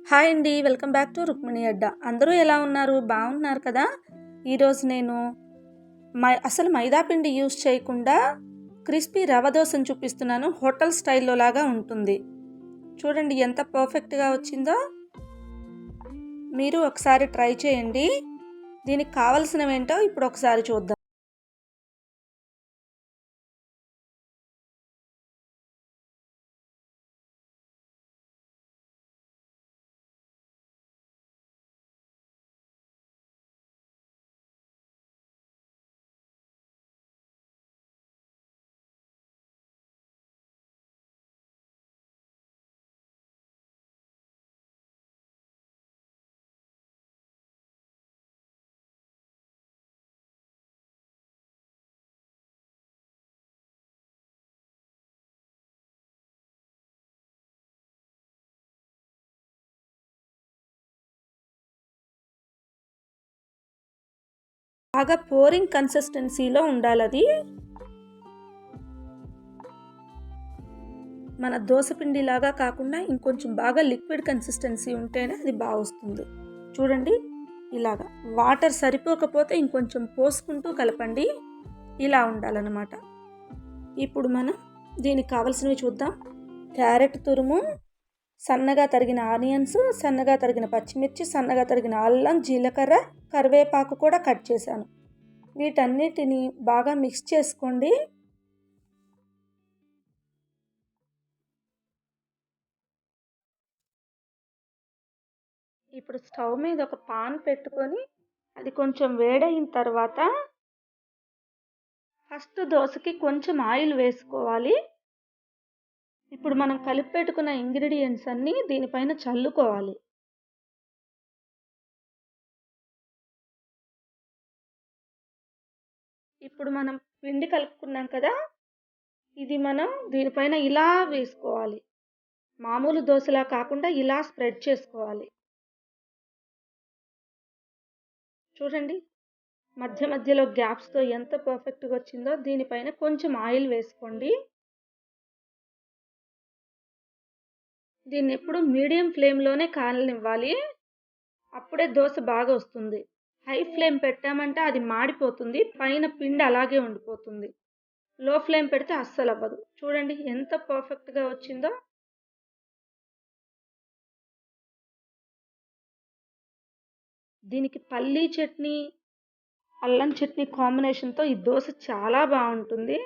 Hi అండి, welcome back to Rukmini అడ్డా. అందరూ ఎలా ఉన్నారు? బాగున్నారు కదా? ఈరోజు నేను అసలు మైదా పిండి యూస్ చేయకుండా క్రిస్పీ రవ దోశను చూపిస్తున్నాను. హోటల్ స్టైల్లో లాగా ఉంటుంది. చూడండి ఎంత పర్ఫెక్ట్గా వచ్చిందో. మీరు ఒకసారి ట్రై చేయండి. దీనికి కావలసినవి ఏంటో ఇప్పుడు ఒకసారి చూద్దాం. బాగా పోరింగ్ కన్సిస్టెన్సీలో ఉండాలి. అది మన దోసపిండి లాగా కాకుండా ఇంకొంచెం బాగా లిక్విడ్ కన్సిస్టెన్సీ ఉంటేనే అది బాగా వస్తుంది. చూడండి ఇలాగా. వాటర్ సరిపోకపోతే ఇంకొంచెం పోసుకుంటూ కలపండి. ఇలా ఉండాలన్నమాట. ఇప్పుడు మనం దీనికి కావాల్సినవి చూద్దాం. క్యారెట్ తురుము, సన్నగా తరిగిన ఆనియన్స్, సన్నగా తరిగిన పచ్చిమిర్చి, సన్నగా తరిగిన అల్లం, జీలకర్ర, కరివేపాకు కూడా కట్ చేశాను. వీటన్నిటిని బాగా మిక్స్ చేసుకోండి. ఇప్పుడు స్టవ్ మీద ఒక పాన్ పెట్టుకొని అది కొంచెం వేడైన తర్వాత ఫస్ట్ దోశకి కొంచెం ఆయిల్ వేసుకోవాలి. ఇప్పుడు మనం కలిపి పెట్టుకున్న ఇంగ్రీడియంట్స్ అన్నీ దీనిపైన చల్లుకోవాలి. ఇప్పుడు మనం పిండి కలుపుకున్నాం కదా, ఇది మనం దీనిపైన ఇలా వేసుకోవాలి. మామూలు దోశలా కాకుండా ఇలా స్ప్రెడ్ చేసుకోవాలి. చూడండి మధ్య మధ్యలో గ్యాప్స్తో ఎంత పర్ఫెక్ట్గా వచ్చిందో. దీనిపైన కొంచెం ఆయిల్ వేసుకోండి. దీన్ని ఎప్పుడు మీడియం ఫ్లేమ్లోనే కాలనివ్వాలి. అప్పుడే దోశ బాగా వస్తుంది. హై ఫ్లేమ్ పెట్టామంటే అది మాడిపోతుంది, పైన పిండి అలాగే ఉండిపోతుంది. లో ఫ్లేమ్ పెడితే అస్సలు అవ్వదు. చూడండి ఎంత పర్ఫెక్ట్గా వచ్చిందో. దీనికి పల్లీ చట్నీ, అల్లం చట్నీ కాంబినేషన్తో ఈ దోశ చాలా బాగుంటుంది.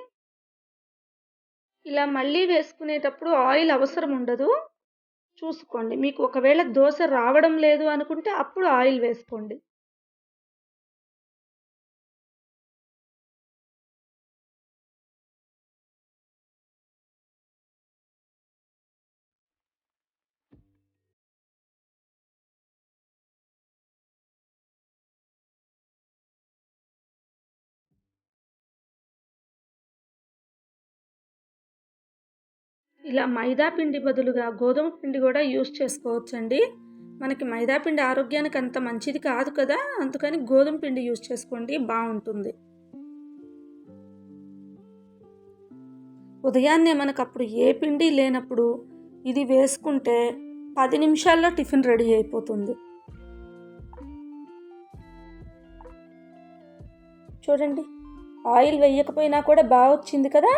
ఇలా మళ్ళీ వేసుకునేటప్పుడు ఆయిల్ అవసరం ఉండదు. చూసుకోండి. మీకు ఒకవేళ దోశ రావడం లేదు అనుకుంటే అప్పుడు ఆయిల్ వేసుకోండి. ఇలా మైదా పిండి బదులుగా గోధుమ పిండి కూడా యూస్ చేసుకోవచ్చండి. మనకి మైదా పిండి ఆరోగ్యానికి అంత మంచిది కాదు కదా, అందుకని గోధుమ పిండి యూస్ చేసుకోండి, బాగుంటుంది. ఉదయాన్నే మనకు అప్పుడు ఏ పిండి లేనప్పుడు ఇది వేసుకుంటే 10 నిమిషాల్లో టిఫిన్ రెడీ అయిపోతుంది. చూడండి ఆయిల్ వేయకపోయినా కూడా బాగా వచ్చింది కదా.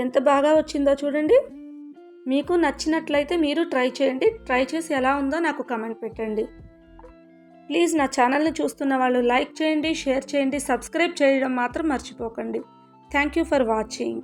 ఎంత బాగా వచ్చిందో చూడండి. మీకు నచ్చినట్లయితే మీరు ట్రై చేయండి. ట్రై చేసి ఎలా ఉందో నాకు కామెంట్ పెట్టండి. ప్లీజ్ నా ఛానల్ని చూస్తున్న వాళ్ళు లైక్ చేయండి, షేర్ చేయండి, సబ్స్క్రైబ్ చేయడం మాత్రం మర్చిపోకండి. Thank you for watching.